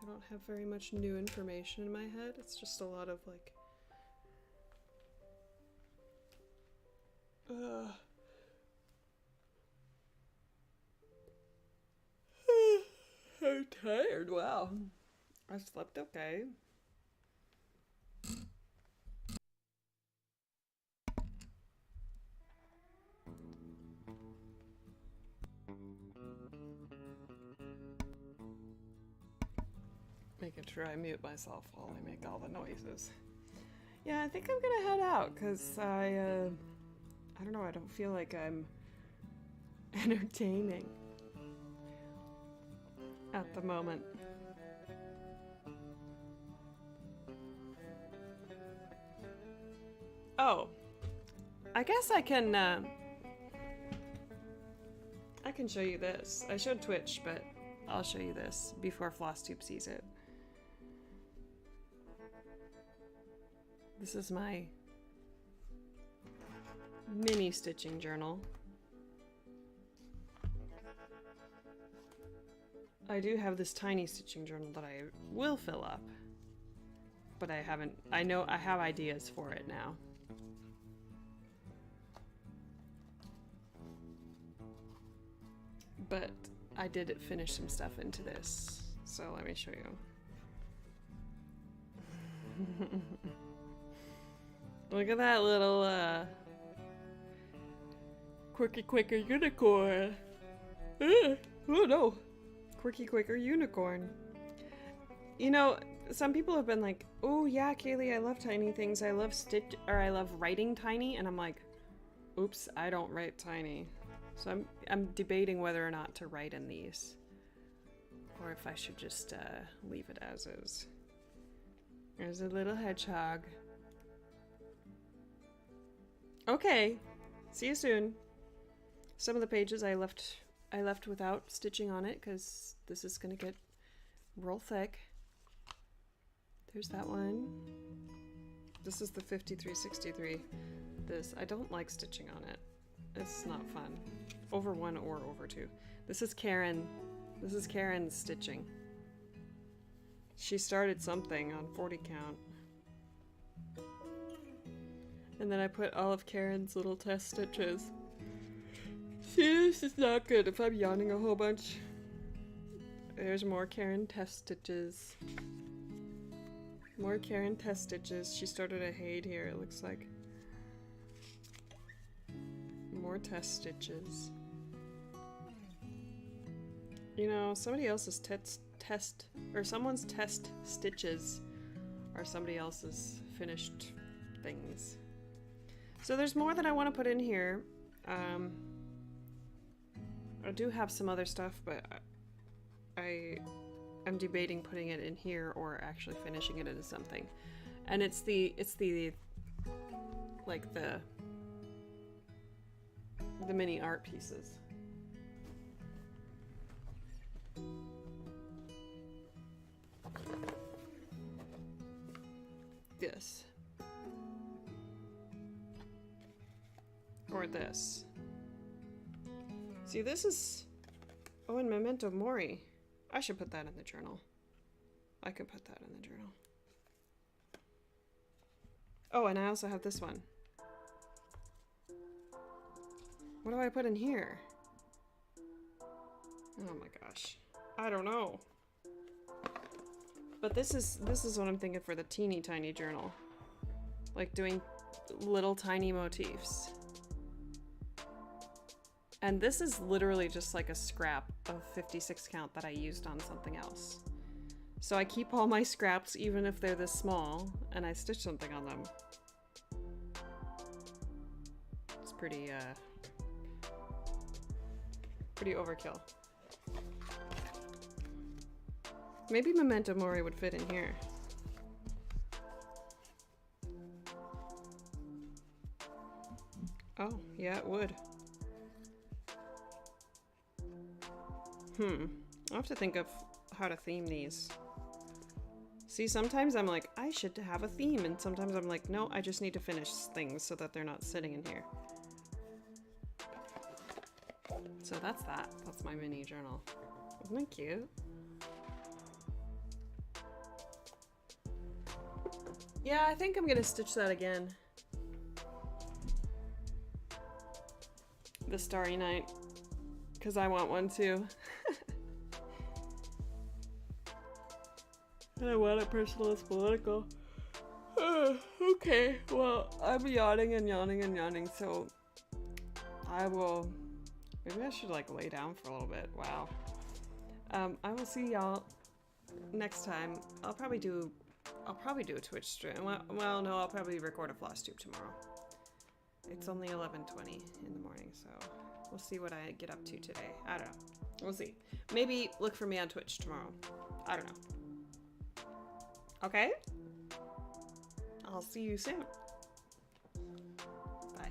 I don't have very much new information in my head. It's just a lot of, like... I'm tired. Wow. I slept okay. Making sure I mute myself while I make all the noises. Yeah, I think I'm gonna head out because I don't know, I don't feel like I'm entertaining at the moment. Oh, I guess I can show you this. I showed Twitch, but I'll show you this before FlossTube sees it. This is my mini stitching journal. I do have this tiny stitching journal that I will fill up, but I haven't. I know I have ideas for it now. But I did finish some stuff into this, so let me show you. Look at that little quirky quicker unicorn. Oh no, quirky quicker unicorn. You know, some people have been like, oh yeah, Kaylee, I love tiny things. I love I love writing tiny, and I'm like, oops, I don't write tiny. So I'm debating whether or not to write in these, or if I should just leave it as is. There's a little hedgehog. Okay, see you soon. Some of the pages I left without stitching on it because this is gonna get real thick. There's that one. This is the 5363. This, I don't like stitching on it. It's not fun. Over 1 or over 2. This is Karen. This is Karen's stitching. She started something on 40 count. And then I put all of Karen's little test stitches. See, this is not good if I'm yawning a whole bunch. There's more Karen test stitches. More Karen test stitches. She started a Haid here, it looks like. More test stitches. You know, somebody else's someone's test stitches are somebody else's finished things. So there's more that I want to put in here. I do have some other stuff, but I'm debating putting it in here or actually finishing it into something. And it's the like the mini art pieces. This. Or this. See, this is... Oh, and Memento Mori. I should put that in the journal. I could put that in the journal. Oh, and I also have this one. What do I put in here? Oh my gosh. I don't know. But this is what I'm thinking for the teeny tiny journal. Like doing little tiny motifs. And this is literally just like a scrap of 56 count that I used on something else. So I keep all my scraps even if they're this small and I stitch something on them. It's pretty overkill. Maybe Memento Mori would fit in here. Oh, yeah, it would. I'll have to think of how to theme these. See, sometimes I'm like, I should have a theme, and sometimes I'm like, no, I just need to finish things so that they're not sitting in here. So that's that. That's my mini journal. Isn't it cute? Yeah, I think I'm gonna stitch that again. The Starry Night. Because I want one too. And I want it personal as political. Okay, well, I'm yawning and yawning and yawning, so I will... Maybe I should like lay down for a little bit. Wow. I will see y'all next time. I'll probably do a Twitch stream. Well, no, I'll probably record a floss tube tomorrow. It's only 11:20 in the morning, so we'll see what I get up to today. I don't know. We'll see. Maybe look for me on Twitch tomorrow. I don't know. Okay? I'll see you soon. Bye.